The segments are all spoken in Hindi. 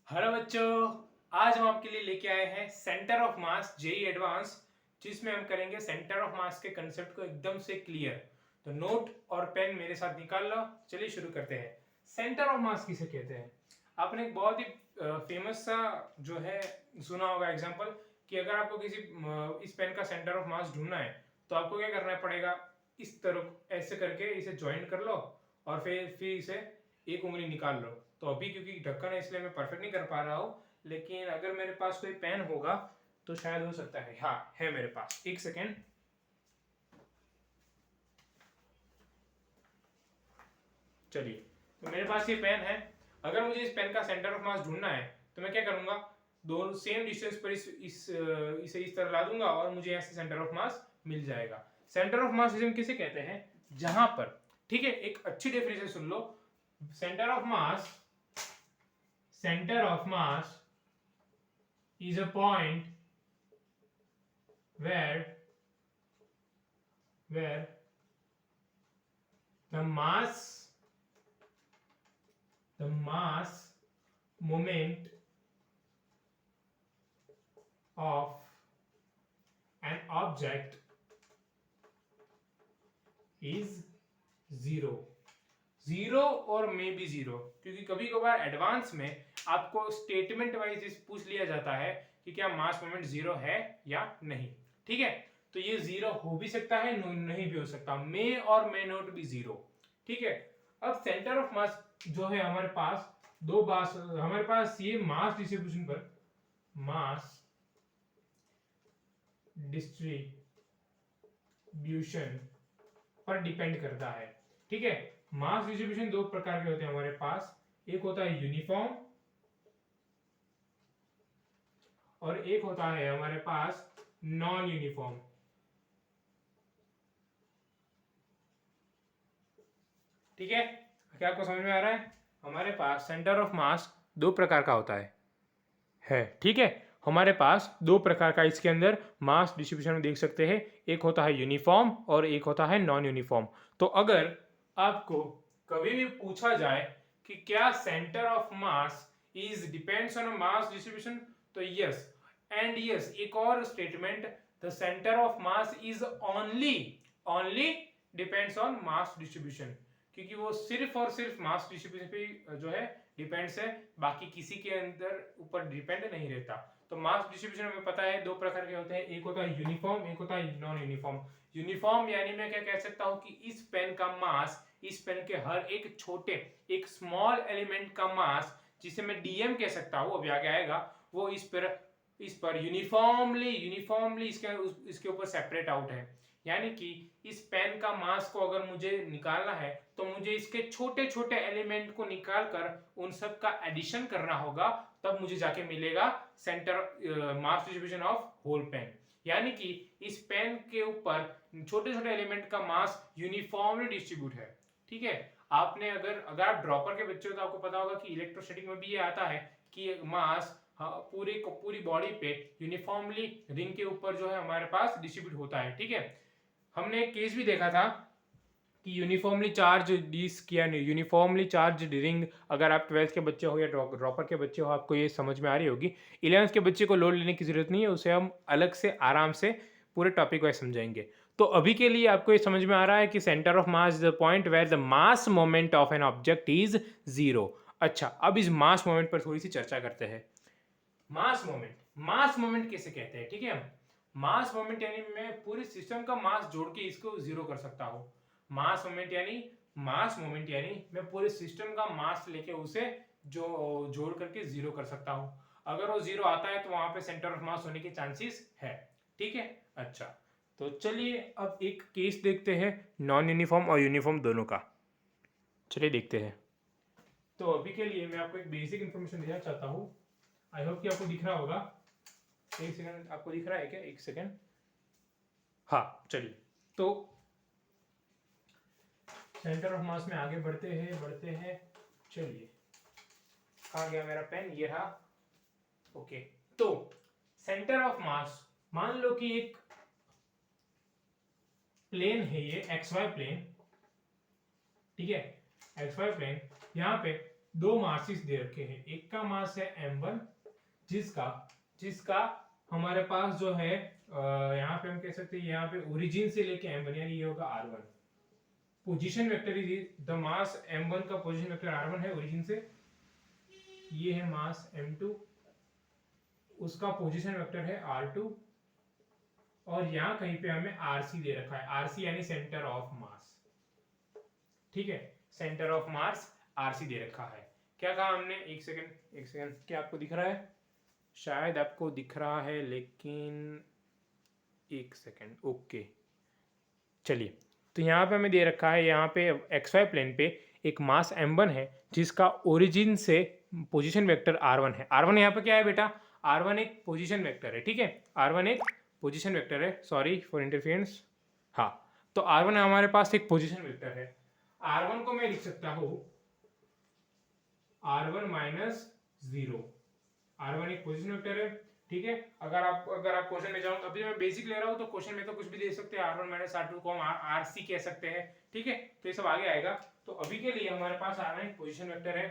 हेलो बच्चों, आज हम आपके लिए लेके आए हैं centre of mass JEE advance, जिसमें हम करेंगे सेंटर ऑफ मास के कंसेप्ट को एकदम से क्लियर। तो नोट और पेन मेरे साथ निकाल लो। चलिए शुरू करते हैं। सेंटर ऑफ मास किसे कहते हैं? आपने एक बहुत ही फेमस सा जो है सुना होगा एग्जांपल, कि अगर आपको किसी इस पेन का सेंटर ऑफ मास ढूंढना है तो आपको क्या करना पड़ेगा, इस तरफ ऐसे करके इसे ज्वाइन कर लो और फिर इसे एक उंगली निकाल लो। तो अभी क्योंकि ढक्कन है इसलिए मैं परफेक्ट नहीं कर पा रहा हूँ, लेकिन अगर मेरे पास कोई पेन होगा तो शायद हो सकता है। हाँ, है मेरे पास। एक सेकेंड। चलिए, तो मेरे पास ये पेन है। अगर मुझे इस पेन का सेंटर ऑफ मास ढूंढना है तो मैं क्या करूंगा, दोनों सेम डिस्टेंस पर इसे इस तरह ला दूंगा और मुझे यहाँ से सेंटर ऑफ मास मिल जाएगा। सेंटर ऑफ मास हम किसे कहते हैं? जहां पर, ठीक है, एक अच्छी definition soon low. Centre of mass, center of mass is a point where the mass moment of an object is zero. Zero और मे बी जीरो, क्योंकि कभी कभार एडवांस में आपको स्टेटमेंट वाइज पूछ लिया जाता है कि क्या मास मोमेंट जीरो है या नहीं। ठीक है, तो ये जीरो हो भी सकता है, नहीं भी हो सकता, मे और मे नॉट बी जीरो। ठीक है, अब सेंटर ऑफ मास जो है हमारे पास दो बास, हमारे पास ये मास डिस्ट्रीब्यूशन पर, मास डिस्ट्रीब्यूशन पर डिपेंड करता है। ठीक है, मास डिस्ट्रीब्यूशन दो प्रकार के होते हैं हमारे पास। एक होता है यूनिफॉर्म और एक होता है हमारे पास नॉन यूनिफॉर्म। ठीक है, क्या आपको समझ में आ रहा है? हमारे पास सेंटर ऑफ मास दो प्रकार का होता है। ठीक है, हमारे पास दो प्रकार का इसके अंदर मास डिस्ट्रीब्यूशन में देख सकते हैं। एक होता है यूनिफॉर्म और एक होता है नॉन यूनिफॉर्म। तो अगर आपको कभी भी पूछा जाए कि क्या centre of mass is depends on mass distribution, तो यस एंड यस। एक और statement, the centre of mass is only depends on mass distribution, क्योंकि वो सिर्फ और सिर्फ मास डिस्ट्रीब्यूशन पे जो है डिपेंड्स है, बाकी किसी के अंदर ऊपर डिपेंड नहीं रहता। तो मास डिस्ट्रीब्यूशन हमें पता है दो प्रकार के होते हैं, एक होता है यूनिफॉर्म, एक होता है नॉन यूनिफॉर्म। यूनिफॉर्म यानी मैं क्या कह सकता हूं कि इस पेन का मास, इस पेन के हर एक छोटे, एक स्मॉल एलिमेंट का मास, जिसे मैं डीएम कह सकता हूं, अभी आगे आएगा, वो इस पर यूनिफॉर्मली इसके ऊपर सेपरेट आउट है। यानी कि इस पेन का मास को अगर मुझे निकालना है तो मुझे इसके छोटे छोटे एलिमेंट को निकाल कर उन सब का एडिशन करना होगा, तब मुझे जाके मिलेगा centre mass distribution of whole pen. यानी कि इस पेन के ऊपर छोटे छोटे एलिमेंट का मास यूनिफॉर्मली डिस्ट्रीब्यूट है। ठीक है, आपने अगर आप ड्रॉपर के बच्चे हो तो आपको पता होगा कि इलेक्ट्रोस्टैटिक में भी ये आता है कि मास पूरी बॉडी पे यूनिफॉर्मली रिंग के ऊपर जो है हमारे पास डिस्ट्रीब्यूट होता है। ठीक है, हमने एक केस भी देखा था कि यूनिफॉर्मली चार्ज डिस्क या यूनिफॉर्मली चार्ज रिंग, अगर आप 12th के बच्चे हो या ड्रॉपर के बच्चे हो आपको ये समझ में आ रही होगी। 11th के बच्चे को लोड लेने की जरूरत नहीं है, उसे हम अलग से आराम से पूरे टॉपिक वाइज समझाएंगे। तो अभी के लिए आपको ये समझ में आ रहा है कि centre of mass is the point where the mass moment of an object is zero. अच्छा, अब इस मास मोमेंट पर थोड़ी सी चर्चा करते हैं। मास मोमेंट कैसे कहते हैं? ठीक है, मास मोमेंट यानी मैं पूरे सिस्टम का मास जोड़ के इसको जीरो कर सकता हूं। मास मोमेंट यानी मैं पूरे सिस्टम का मास लेके उसे जो जोड़ करके जीरो कर सकता हूं। अगर वो जीरो आता है तो वहां पे सेंटर ऑफ मास होने के चांसेस है। ठीक है, अच्छा, तो चलिए अब एक केस देखते हैं नॉन यूनिफॉर्म और यूनिफॉर्म दोनों का। चलिए देखते हैं। तो अभी के लिए मैं आपको एक बेसिक इंफॉर्मेशन देना चाहता हूं। आई होप कि आपको दिख रहा होगा। एक सेकंड, आपको दिख रहा है क्या? एक सेकंड। हाँ, चलिए, तो सेंटर ऑफ मास में आगे बढ़ते हैं। चलिए, कहाँ गया मेरा पेन? ये रहा। ओके, तो सेंटर ऑफ मास, मान लो कि एक प्लेन है, ये एक्स वाई प्लेन। ठीक है, एक्स वाई प्लेन, यहाँ पे दो मासेस दे रखे हैं। एक का मास है m1 जिसका जिसका हमारे पास जो है यहाँ पे हम कह सकते हैं यहाँ पे ओरिजिन से लेके m1 यानी ये होगा r1। Position vector is the mass m1 का पोजीशन वेक्टर r1 है ओरिजिन से, ये है मास m2, उसका पोजीशन वेक्टर है r2 और यहाँ कहीं पे हमें rc दे रखा है। rc यानी सेंटर ऑफ मास, ठीक है, सेंटर ऑफ मास rc दे रखा है। क्या कहा हमने? एक सेकंड, क्या आपको दिख रहा है? शायद आपको दिख रहा है लेकिन एक सेकंड, ओके चलिए। तो यहाँ पे हमें दे रखा है, यहाँ पे XY प्लेन पे एक मास m1 है जिसका ओरिजिन से पोजीशन वेक्टर r1 है। r1 यहाँ पे क्या है बेटा? r1 एक पोजीशन वेक्टर है, ठीक है, r1 एक पोजीशन वेक्टर है, सॉरी फॉर इंटरफेरेंस। हाँ, तो r1 हमारे पास एक पोजीशन वेक्टर है। r1 को मैं लिख सकता हूँ r1 माइनस 0। r1 एक पोजीशन वेक्टर है, ठीक है। अगर आप क्वेश्चन में जाओ, अभी मैं बेसिक ले रहा हूँ तो क्वेश्चन में तो कुछ भी दे सकते हैं, r1 माइनस r2 को हम rc कह सकते हैं, ठीक है, तो ये सब आगे आएगा। तो अभी के लिए हमारे पास r1 एक पोजीशन वेक्टर है,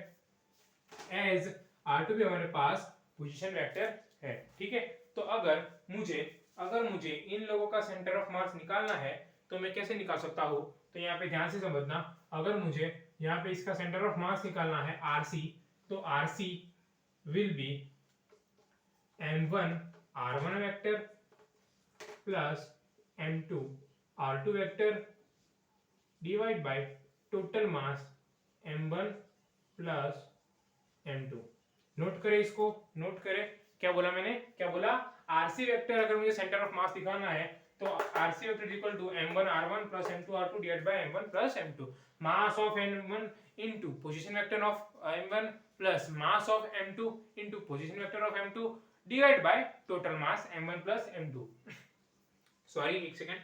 एज r2 भी हमारे पास पोजीशन वेक्टर है, ठीक है। तो अगर मुझे इन लोगों का सेंटर ऑफ मास निकालना है तो मैं कैसे निकाल सकता हूँ? तो यहाँ पे ध्यान से समझना, अगर मुझे यहाँ पे इसका सेंटर ऑफ मास निकालना है rc, तो rc will be m1 r1 vector plus m2 r2 vector divide by total mass m1 plus m2। Note करें, इसको नोट करें। क्या बोला मैंने? क्या बोला? rc वेक्टर अगर मुझे सेंटर ऑफ मास दिखाना है तो rc vector equal to m1 r1 plus m2 r2 divide by m1 plus m2। Mass of m1 into position vector of m1 plus mass of m2 into position vector of m2 divide by total mass m1 plus m2। Sorry एक सेकंड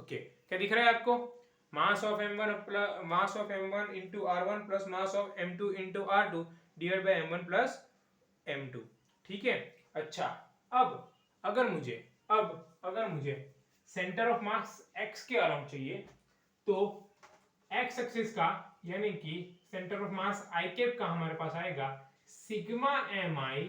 ओके, क्या दिख रहा है आपको? Mass of m1 plus mass of m1 into r1 plus mass of m2 into r2 divide by m1 plus m2, ठीक है। अच्छा, अब अगर मुझे सेंटर ऑफ मास x के अराउंड चाहिए तो x एक्सिस का यानी कि centre of mass i cap का हमारे पास आएगा sigma mi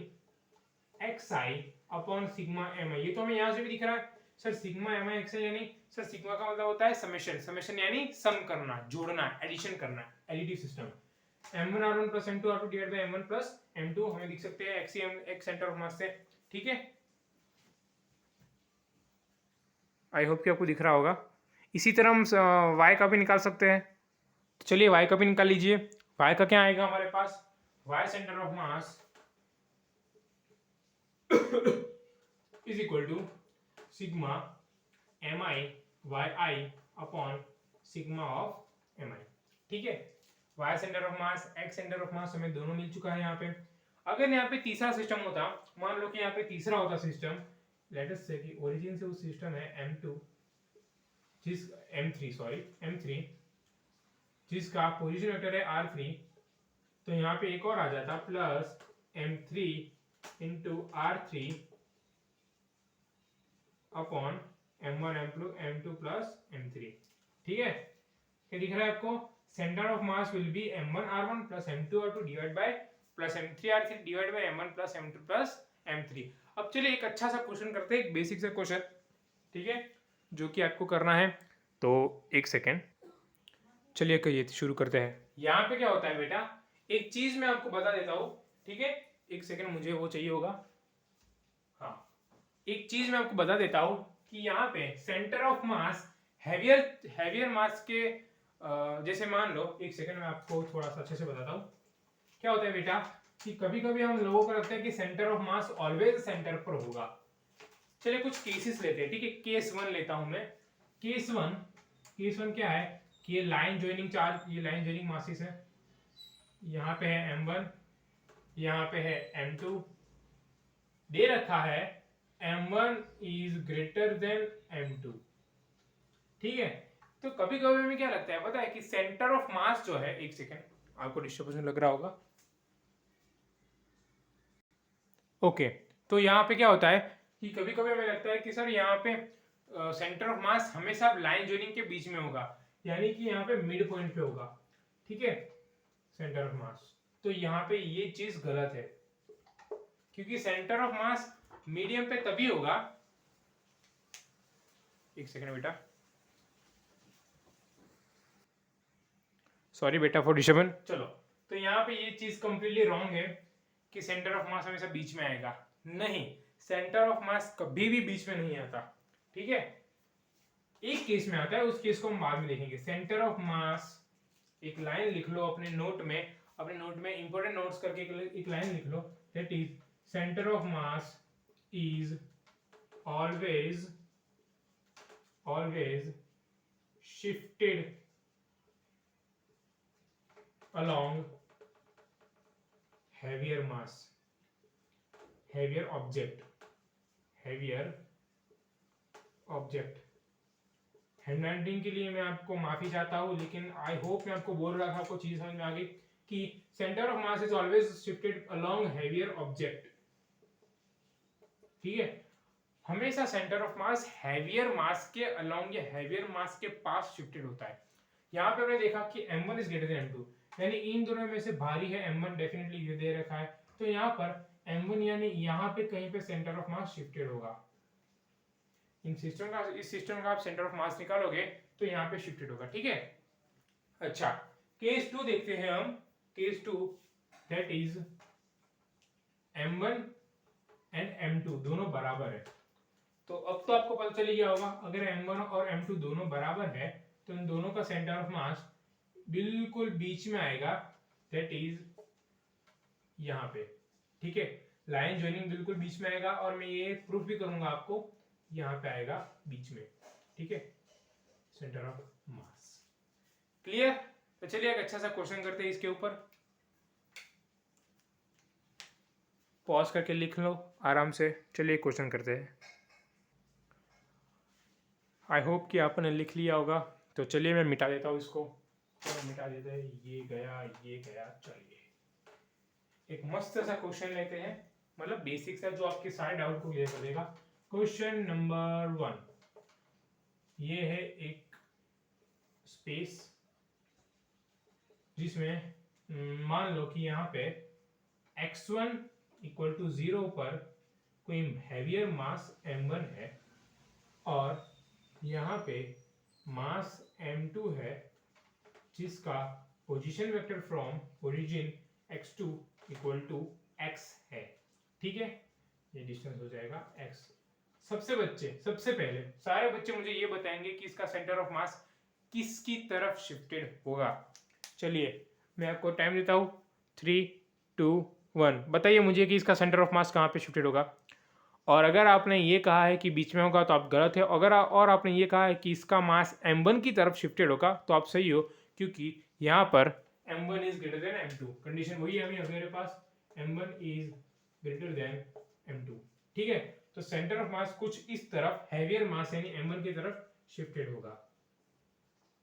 xi upon sigma mi। ये तो हमें यहां से भी दिख रहा है सर, सिग्मा mi xi यानी सर सिग्मा का मतलब होता है समेशन यानी सम करना, जोड़ना, एडिशन करना, additive system. m1 r1 plus m2 r2 divide by m1 plus m2 हमें दिख सकते हैं x सेंटर ऑफ मास से, ठीक है। आई होप कि आपको दिख रहा होगा। इसी तरह हम y का भी निकाल सकते हैं, तो चलिए y का भी निकाल लीजिए। y का क्या आएगा हमारे पास? y centre of mass is equal to sigma mi yi upon sigma of mi, ठीक है। y centre of mass, x centre of mass हमें दोनों मिल चुका है यहाँ पे। अगर यहाँ पे तीसरा सिस्टम होता, मान लो कि यहाँ पे तीसरा होता सिस्टम, लेट अस से कि ओरिजिन से वो सिस्टम है m2 m3 जिसका पोजीशन वेक्टर है r3, तो यहाँ पे एक और आ जाता plus m3 into r3 upon m1 m2 plus m3, ठीक है। क्या दिख रहा है आपको? Centre of mass will B m1 r1 plus m2 r2 divide bye plus m3 r3 divide by m1 plus m2 plus m3। अब चलिए एक अच्छा सा क्वेश्चन करते हैं, एक बेसिक सा क्वेश्चन, ठीक है, जो कि आपको करना है। तो एक सेकेंड, चलिए कहिए शुरू करते हैं। यहाँ पे क्या होता है बेटा, एक चीज मैं आपको बता देता हूँ, ठीक है, एक सेकेंड मुझे वो चाहिए होगा। हाँ, एक चीज मैं आपको बता देता हूँ कि यहाँ पे सेंटर ऑफ मास हैवियर मास के जैसे मान लो, एक सेकेंड मैं आपको थोड़ा सा अच्छे से बताता हूँ। क्या होता है बेटा कि कभी कभी हम लोगों को लगता है कि centre of mass always centre पर होगा। चलिए कुछ केसेस लेते हैं, ठीक है। केस 1 लेता हूं मैं। केस वन क्या है कि ये लाइन ज्वाइनिंग चार्ज, ये लाइन ज्वाइनिंग मासेस है, यहाँ पे है m1, यहाँ पे है m2, दे रखा है m1 is greater than m2, ठीक है। तो कभी कभी हमें क्या लगता है पता है कि सेंटर ऑफ मास जो है, एक सेकेंड आपको डिस्टर्बेंस लग रहा होगा, ओके तो यहाँ पे क्या होता है कि कभी कभी हमें लगता है कि सर यहाँ पे सेंटर ऑफ मास हमेशा लाइन ज्वाइनिंग के बीच में होगा, यानी कि यहाँ पे मिड पॉइंट पे होगा, ठीक है। सेंटर ऑफ मास। तो यहाँ पे ये चीज गलत है, क्योंकि सेंटर ऑफ मास मीडियम पे तभी होगा, एक सेकंड बेटा, सॉरी बेटा फॉर डिस्टर्बेंस। चलो, तो यहाँ पे ये चीज कंप्लीटली रॉन्ग है कि सेंटर ऑफ मास हमेशा बीच में आएगा। नहीं, सेंटर ऑफ मास कभी भी बीच में नहीं आता, ठीक है। एक केस में आता है, उस केस को हम बाद में देखेंगे। सेंटर ऑफ मास, एक लाइन लिख लो अपने नोट में, अपने नोट में इंपॉर्टेंट नोट्स करके एक लाइन लिख लो, that is centre of mass is always shifted along heavier mass, heavier object। Handwriting के लिए मैं आपको माफी चाहता हूं, लेकिन आई होप मैं आपको बोल रहा था, आपको चीज समझ में आ गई कि centre of mass is always shifted along heavier object, ठीक है। हमेशा सेंटर ऑफ मास हैवियर मास के अलोंग या हैवियर मास के पास शिफ्टेड होता है। यहाँ पे हमने देखा कि m1 is greater than m2, यानी इन दोनों में से भारी है m1, डेफिनेटली ये दे रखा है, तो यहाँ पर m1 यानी यहाँ पे कहीं पे सेंटर ऑफ मास शिफ्टेड होगा। इस सिस्टम का आप सेंटर ऑफ मास निकालोगे तो यहाँ पे शिफ्टेड होगा, ठीक है। अच्छा, केस 2 देखते हैं हम। Case 2 that is m1 and m2 दोनों बराबर है। तो अब तो आपको पता चल गया होगा, अगर m1 और m2 दोनों बराबर है तो इन दोनों का सेंटर ऑफ मास बिल्कुल बीच में आएगा, दैट इज यहाँ पे, ठीक है। लाइन ज्वाइनिंग बिल्कुल बीच में आएगा, और मैं ये प्रूफ भी करूंगा आपको, यहाँ पे आएगा बीच में, ठीक है, सेंटर ऑफ मास। क्लियर? तो चलिए एक अच्छा सा क्वेश्चन करते हैं इसके ऊपर। पॉज करके लिख लो आराम से। चलिए क्वेश्चन करते हैं। आई होप कि आपने लिख लिया होगा, तो चलिए मैं मिटा देता हूँ इसको। चलो मिटा देते हैं, ये गया। चलिए एक मस्त सा क्वेश्चन लेते हैं, मतलब बेसिक सा, जो आपके सारे डाउट को क्लियर कर देगा। क्वेश्चन नंबर 1, ये है एक स्पेस जिसमें मान लो कि यहाँ पे x1 इक्वल टू 0 पर कोई हैवियर मास m1 है, और यहाँ पे मास m2 है, जिसका position vector from origin x2 equal to x है, ठीक है। ये डिस्टेंस हो जाएगा x। सबसे पहले सारे बच्चे मुझे ये बताएंगे कि इसका सेंटर ऑफ मास किसकी तरफ शिफ्टेड होगा। चलिए मैं आपको टाइम देता हूँ, 3, 2, 1। बताइए मुझे कि इसका सेंटर ऑफ मास कहाँ पे शिफ्टेड होगा। और अगर आपने ये कहा है कि बीच में होगा तो आप गलत है। अगर और आपने ये कहा है कि इसका मास m1 की तरफ शिफ्टेड होगा तो आप सही हो, क्योंकि यहाँ पर m1 is greater than m2, condition वही है अभी मेरे पास, m1 is greater than m2, ठीक है। तो सेंटर ऑफ मास कुछ इस तरफ हैवियर मास यानी m1 की तरफ शिफ्टेड होगा।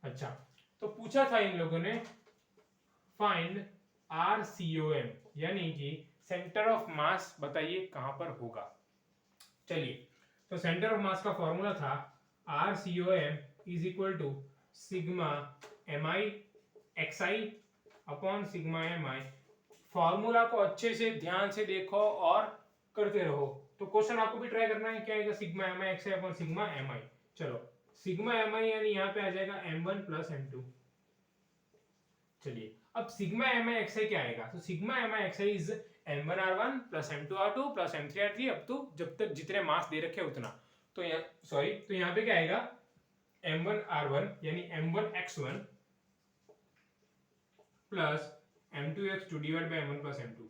अच्छा, तो पूछा था इन लोगों ने फाइंड RCOM, यानी कि सेंटर ऑफ मास बताइए कहां पर होगा। चलिए, तो सेंटर ऑफ मास का फॉर्मूला था RCOM is equal to sigma mi xi upon sigma mi। Formula को अच्छे से ध्यान से देखो और करते रहो। तो क्वेश्चन आपको भी ट्राई करना है, क्या आएगा, sigma mi xi upon sigma mi। चलो, सिग्मा mi यानी यहाँ पे आ जाएगा m1 प्लस m2। चलिए, अब सिग्मा mi xi क्या आएगा, तो sigma mi xi is m1 r1 plus m2 r2 plus m3 r3 up to जब तक जितने मास दे रखे उतना। तो यहाँ पे क्या आएगा, m1 r1 यानी m1 x1 plus m2 x2 divide by m1 plus m2।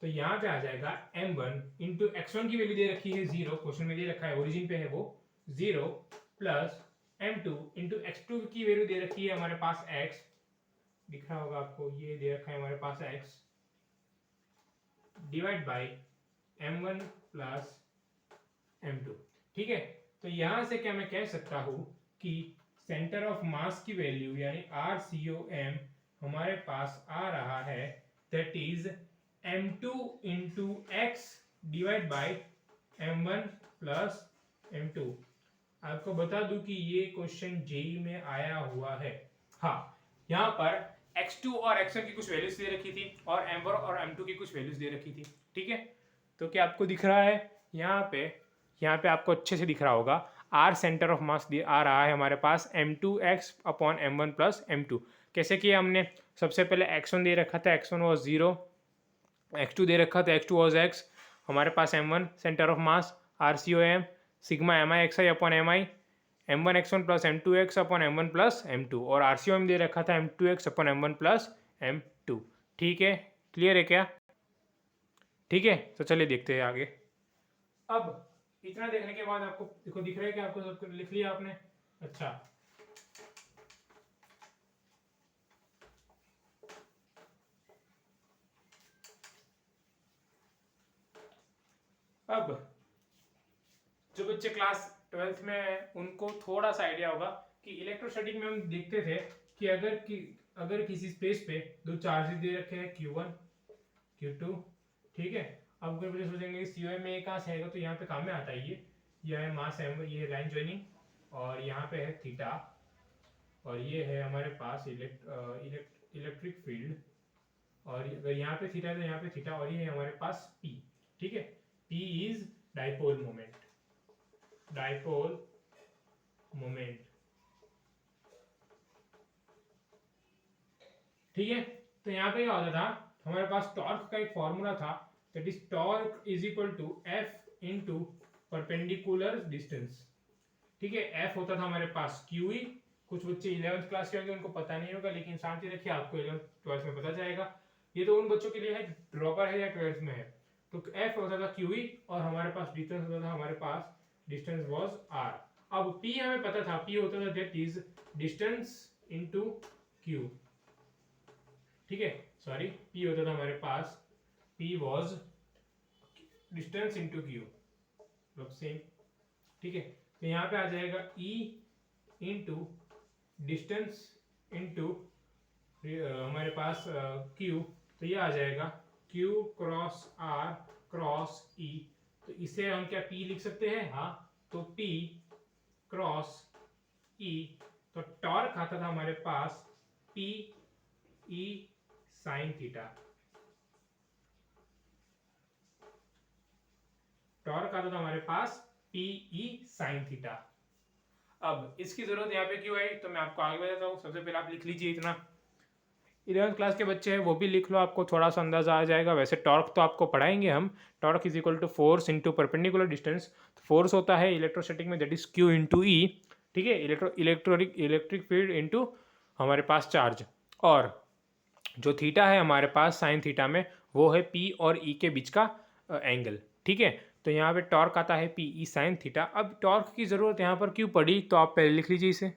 तो यहाँ पे आ जाएगा m1 इंटू x1 की वैल्यू दे रखी है 0, क्वेश्चन में दे रखा है, ओरिजिन पे है वो 0, प्लस m2 इंटू x2 की वैल्यू दे रखी है हमारे पास x, दिख रहा होगा आपको, ये दे रखा है हमारे पास x, divide by m1 plus m2, ठीक है। तो यहां से क्या मैं कह सकता हूं कि सेंटर ऑफ मास की वैल्यू यानी RCOM हमारे पास आ रहा है, that is m2 into x divide by m1 plus m2। आपको बता दूं कि ये क्वेश्चन जेई में आया हुआ है। हाँ, यहाँ पर x2 और x1 की कुछ वैल्यूज दे रखी थी और m1 और m2 की कुछ वैल्यूज दे रखी थी। ठीक है, तो क्या आपको दिख रहा है यहाँ पे आपको अच्छे से दिख रहा होगा आर सेंटर ऑफ मास आ रहा है हमारे पास m2x upon m1 plus m2। कैसे किया हमने, सबसे पहले x1 दे रखा था, x1 वॉज 0, x2 दे रखा था, x2 वॉज x, हमारे पास m1 centre of mass RCOM sigma MI XI upon MI m1 x1 plus m2x upon m1 plus m2 और RCOM दे रखा था m2x upon m1 plus m2। ठीक है, क्लियर है क्या? ठीक है, तो चलिए देखते हैं आगे। अब इतना देखने के बाद आपको देखो दिख रहा है कि आपको सब कुछ लिख लिया आपने। अच्छा, अब जो बच्चे क्लास 12th में हैं उनको थोड़ा सा आइडिया होगा कि इलेक्ट्रोस्टैटिक में हम देखते थे कि अगर किसी स्पेस पे दो चार्जेस दे रखे हैं Q1 Q2, ठीक है। अब अगर बच्चे सोचेंगे कि COM में कहाँ से आएगा, तो यहाँ पे काम में आता है ये है मास m, ये है लाइन ज्वाइनिंग और यहाँ पे है थीटा और ये है हमारे पास इलेक्ट्रिक फील्ड और अगर यहाँ पे थीटा है तो यहाँ पे थीटा और ये है हमारे पास P। ठीक है, P इज डाइपोल मोमेंट। ठीक है, तो यहाँ पे क्या होता था, हमारे पास टॉर्क का एक फॉर्मूला था, that is torque is equal to F into perpendicular distance. ठीक है, F होता था हमारे पास QE। कुछ बच्चे 11th क्लास के होंगे उनको पता नहीं होगा, लेकिन शांति रखिए, आपको 11th 12th में पता जाएगा। ये तो उन बच्चों के लिए है ड्रॉपर है या 12th में है। तो F होता था QE और हमारे पास डिस्टेंस होता था, हमारे पास डिस्टेंस वाज R। अब P हमें पता था, P होता था that is distance into Q। ठीक है, सॉरी, P होता था हमारे पास, P was distance into Q, लोग सेम। ठीक है, तो यहाँ पे आ जाएगा E इंटू डिस्टेंस इंटू हमारे पास Q, तो ये आ जाएगा Q cross R cross E। तो इसे हम क्या P लिख सकते हैं? हाँ, तो P क्रॉस E, तो टॉर्क आता था हमारे पास P E sine theta. Torque आता था हमारे पास P E साइन थीटा। अब इसकी जरूरत यहाँ पे क्यों आई, तो मैं आपको आगे बताता हूँ। सबसे पहले आप लिख लीजिए इतना, 11th क्लास के बच्चे हैं वो भी लिख लो, आपको थोड़ा सा अंदाजा आ जाएगा। वैसे टॉर्क तो आपको पढ़ाएंगे हम, torque is equal to force into perpendicular distance. Force होता है इलेक्ट्रोस्टैटिक में that is Q into E। ठीक है, इलेक्ट्रिक फील्ड इंटू हमारे पास चार्ज, और जो थीटा है हमारे पास साइन थीटा में वो है P और E के बीच का एंगल। ठीक है, तो यहाँ पे टॉर्क आता है P E साइन थीटा। अब टॉर्क की ज़रूरत यहाँ पर क्यों पड़ी, तो आप पहले लिख लीजिए इसे।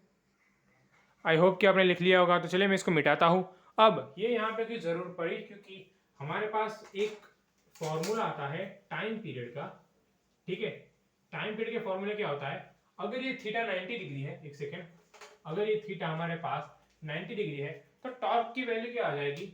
आई होप कि आपने लिख लिया होगा, तो चलिए मैं इसको मिटाता हूँ। अब ये यहाँ पे क्यों जरूरत पड़ी, क्योंकि हमारे पास एक फॉर्मूला आता है टाइम पीरियड का। ठीक है, टाइम पीरियड के फॉर्मूले क्या होता है, अगर ये थीटा 90 डिग्री है, एक सेकेंड, अगर ये थीटा हमारे पास 90 डिग्री है तो टॉर्क की वैल्यू क्या आ जाएगी,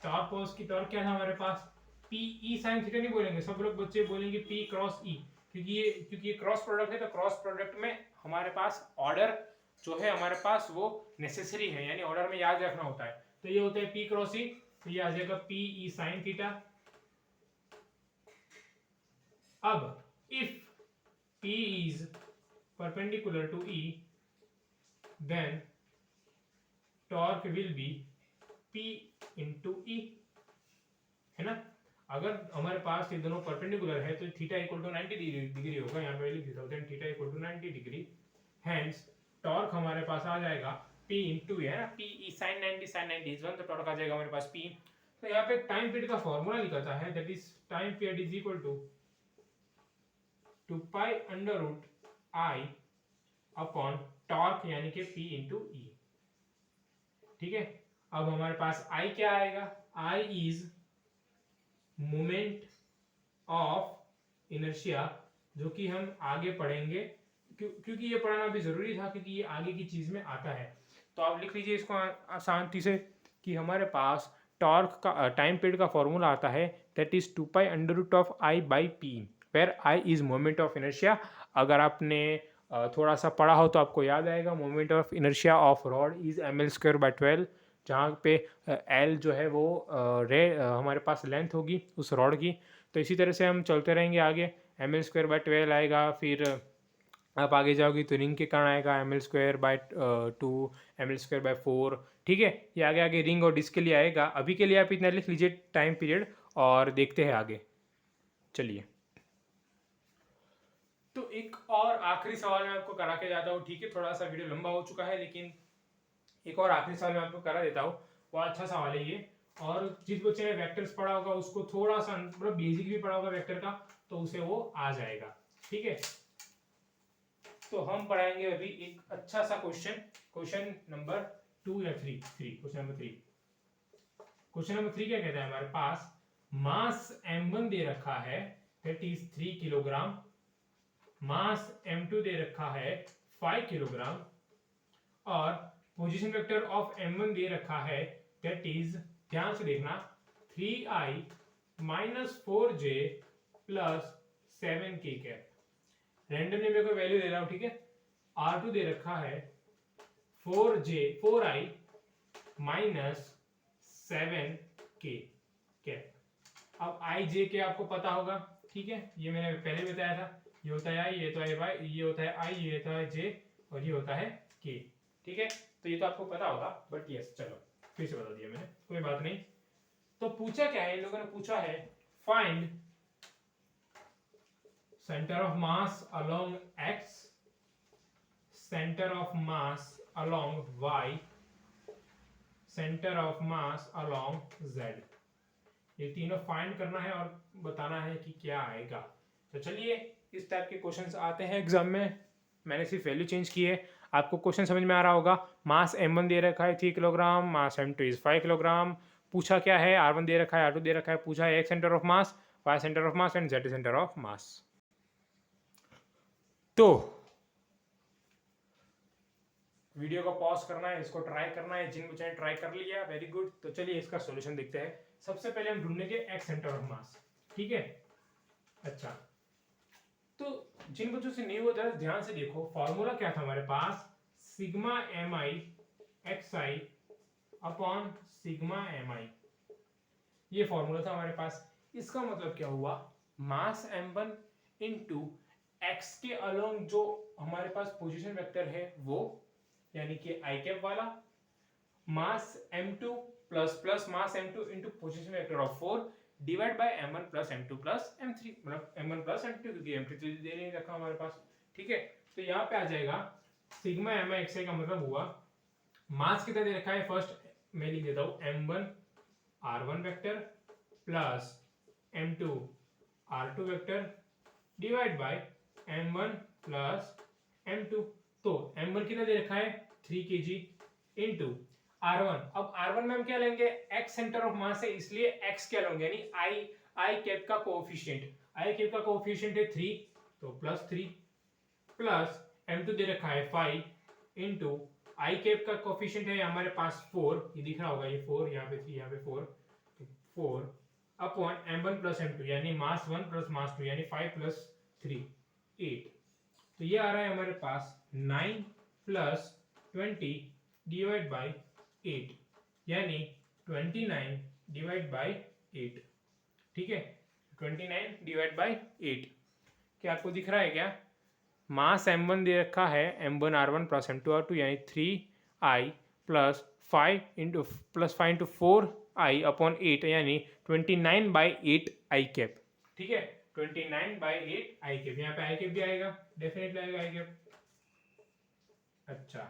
टॉर्क क्या था हमारे पास, पी ई साइन थीटा नहीं बोलेंगे, सब लोग बच्चे बोलेंगे पी क्रॉस ई, क्योंकि ये क्रॉस प्रोडक्ट है, तो क्रॉस प्रोडक्ट में हमारे पास ऑर्डर जो है हमारे पास वो नेसेसरी है, यानी ऑर्डर में याद रखना होता है। तो ये होता है पी क्रॉस ई, तो ये आ जाएगा पी ई साइन थीटा। अब if P is perpendicular to E, then torque will be P into E, है ना। अगर हमारे पास ये दोनों परपेंडिकुलर है तो थीटा इक्वल टू 90 डिग्री होगा, यहाँ पे लिख देता हूँ, then theta equal to 90 degree, hence torque हमारे पास आ जाएगा P इंटू है ना, P E sin 90 इज 1, तो टॉर्क आ जाएगा हमारे पास P। तो यहाँ पे टाइम पीरियड का फॉर्मूला निकलता है, that is time period is equal to 2 pi under root I upon torque यानी कि P इंटू E। ठीक है, अब हमारे पास I क्या आएगा, I is moment of inertia, जो कि हम आगे पढ़ेंगे, क्योंकि ये पढ़ाना भी जरूरी था, क्योंकि ये आगे की चीज में आता है। तो आप लिख लीजिए इसको आसानी से कि हमारे पास टॉर्क का टाइम पीरियड का फॉर्मूला आता है, that is 2 pi under root of I by P, where I is moment of inertia. अगर आपने थोड़ा सा पढ़ा हो तो आपको याद आएगा, moment of inertia of rod is ml² by 12, जहाँ पे एल जो है वो हमारे पास लेंथ होगी उस रॉड की। तो इसी तरह से हम चलते रहेंगे आगे। ml²/12 आएगा, फिर आप आगे जाओगे तो रिंग के कारण आएगा ml²/2, ml²/4। ठीक है, ये आगे आगे रिंग और डिस्क के लिए आएगा। अभी के लिए आप इतना लिख लीजिए टाइम पीरियड, और देखते हैं आगे। चलिए, तो एक और आखिरी सवाल मैं आपको करा के जाता हूँ। ठीक है, थोड़ा सा वीडियो लंबा हो चुका है, लेकिन एक और आखिरी सवाल मैं आपको करा देता हूँ। वो अच्छा सवाल है ये, और जिस बच्चे ने वेक्टर्स पढ़ा होगा उसको थोड़ा सा मतलब बेसिक भी पढ़ा होगा वेक्टर का, तो उसे वो आ जाएगा। ठीक है, तो हम पढ़ाएंगे अभी एक अच्छा सा क्वेश्चन, क्वेश्चन नंबर 2 या 3, क्वेश्चन नंबर 3। क्वेश्चन नंबर 3 क्या कहता है, हमारे पास मास m1 दे रखा है, that is 3 kilogram. Mass m2 दे रखा है 5 किलोग्राम, और पोजीशन वेक्टर ऑफ m1 दे रखा है, दैट इज, ध्यान से देखना, 3i minus 4j plus 7k cap. Randomly मेरे को वैल्यू दे रहा हूं। ठीक है, R2 दे रखा है 4i माइनस 7k कैप। अब i j के आपको पता होगा। ठीक है, ये मैंने पहले बताया था, ये होता है i, ये तो है y, ये होता है i, ये होता है j, और ये होता है k। ठीक है, तो ये तो आपको पता होगा, बट यस, चलो फिर से बता दिया मैंने, कोई बात नहीं। तो पूछा क्या है, इन लोगों ने पूछा है find center of mass along x, center of mass along y, center of mass along z। ये तीनों फाइंड करना है और बताना है कि क्या आएगा। तो चलिए, इस टाइप के क्वेश्चंस आते हैं एग्जाम में। मैंने सिर्फ वैल्यू चेंज की है, आपको क्वेश्चन समझ में आ रहा होगा। मास m1 दे रखा है 3 kilogram, mass m2 is 5 kilogram. पूछा क्या है, r1 दे रखा है, r2 दे रखा है, पूछा है x centre of mass, y centre of mass and z centre of मास। तो वीडियो को पॉज करना है, इसको ट्राई करना है। जिन बच्चों ने ट्राई कर लिया, वेरी गुड। तो चलिए इसका सॉल्यूशन देखते हैं। सबसे पहले हम ढूंढेंगे एक्स सेंटर ऑफ मास। ठीक है, अच्छा, तो जिन बच्चों से नहीं हुआ जरा ध्यान से देखो, फॉर्मूला क्या था हमारे पास, सिग्मा एम आई एक्स आई अपॉन सिग्मा एम आई, ये फॉर्मूला था हमारे पास। इसका मतलब क्या हुआ, मास m1 इंटू एक्स के अलोंग जो हमारे पास पोजीशन वेक्टर है वो, यानी कि आई कैप वाला, मास m2 plus plus mass m2 into position vector of 4 divide by m1 plus m2 plus m3, मतलब m1 प्लस m2, क्योंकि m3 तो दे नहीं रखा हमारे पास। ठीक है, तो यहाँ पे आ जाएगा सिग्मा एम आई एक्स आई का मतलब हुआ, मास कितना दे रखा है, फर्स्ट मैं लिख देता हूँ m1 r1 vector plus m2 r2 vector divide by m1 plus m2। तो m1 कितना दे रखा है 3 kg इंटू r1। अब r1 में हम क्या लेंगे, x सेंटर ऑफ मास है, इसलिए x क्या लेंगे, यानी i कैप का कोएफिशिएंट, i कैप का कोएफिशिएंट है 3, तो प्लस 3 प्लस m2 दे रखा है 5 इंटू i कैप का कोएफिशिएंट है हमारे पास 4, ये दिख रहा होगा, ये 4 यहाँ पे 3 यहाँ पे 4, तो 4 अपॉन m1 प्लस m2, यानी मास 1 प्लस मास 2, यानी 5 प्लस 3 8। तो ये आ रहा है हमारे पास 9 प्लस 20 डिवाइड बाई 8, यानी 29 डिवाइड बाई 8। ठीक है, 29 डिवाइड बाई 8। क्या आपको दिख रहा है क्या, मास m1 दे रखा है m1 r1 plus m2 r2, यानी 3i plus 5 into plus 5 into 4i upon 8, यानी 29 बाई 8 आई कैप। ठीक है, 29 बाई 8 आई कैप, यहाँ पे आई कैप भी आएगा, डेफिनेटली आएगा आई कैप। अच्छा,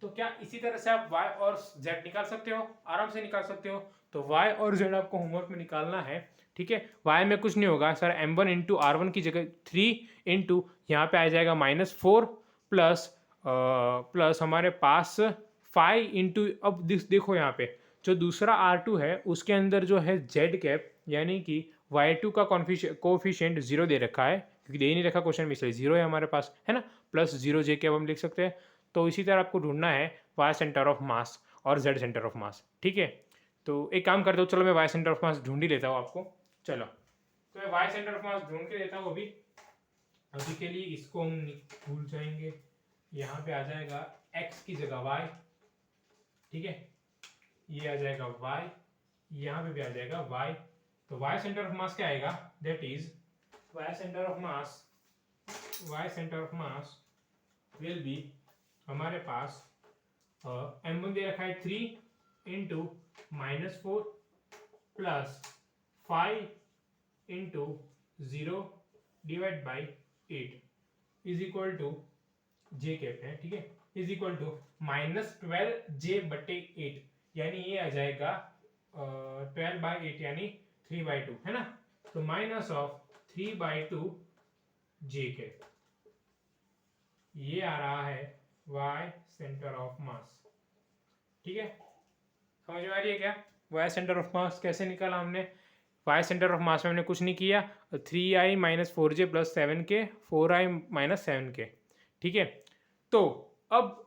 तो क्या इसी तरह से आप y और z निकाल सकते हो, आराम से निकाल सकते हो। तो y और z आपको होमवर्क में निकालना है। ठीक है, y में कुछ नहीं होगा सर, m1 इंटू r1 की जगह 3 इंटू यहाँ पे आ जाएगा -4 प्लस प्लस हमारे पास 5 इंटू, अब देखो यहाँ पे जो दूसरा r2 है उसके अंदर जो है z कैप, यानी कि y2 का कोफिशिएंट 0 दे रखा है, क्योंकि दे ही नहीं रखा क्वेश्चन में, इसलिए 0 है हमारे पास, है ना, प्लस 0 j कैप हम लिख सकते हैं। तो इसी तरह आपको ढूंढना है वाई सेंटर ऑफ मास और जेड सेंटर ऑफ मास। ठीक है, तो एक काम करता हूँ, चलो मैं वाई सेंटर ऑफ मास ढूंढ ही लेता हूँ आपको। चलो, तो मैं वाई सेंटर ऑफ मास ढूंढ के देता हूँ अभी। अभी के लिए इसको हम भूल जाएंगे, यहाँ पे आ जाएगा x की जगह y। ठीक है, ये आ जाएगा y, यहाँ पे भी आ जाएगा y। तो y सेंटर ऑफ मास क्या आएगा, that is y centre of mass will be, हमारे पास m1 दे रखा है 3 into -4 plus 5 into 0 divide by 8 is equal to जे कहते हैं, ठीक है, इज इक्वल टू -12j/8, यानी ये आ जाएगा 12/8 यानी 3/2, है ना। तो माइनस ऑफ 3/2 जे के, ये आ रहा है y सेंटर ऑफ मास, ठीक है। समझ में आ रही है क्या, y सेंटर ऑफ मास कैसे निकाला हमने। y सेंटर ऑफ मास में हमने कुछ नहीं किया, 3i - 4j + 7k 4i - 7k, ठीक है। तो अब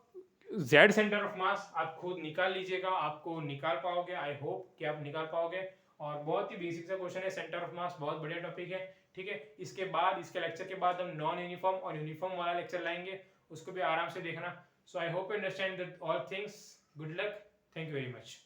z सेंटर ऑफ मास आप खुद निकाल लीजिएगा, आपको निकाल पाओगे, आई होप कि आप निकाल पाओगे। और बहुत ही बेसिक सा क्वेश्चन है, सेंटर ऑफ मास बहुत बढ़िया टॉपिक है, ठीक है। इसके बाद, इसके लेक्चर के बाद हम नॉन यूनिफॉर्म और यूनिफॉर्म वाला लेक्चर लाएंगे, उसको भी आराम से देखना। So I hope you understand all things. Good luck, thank you very much.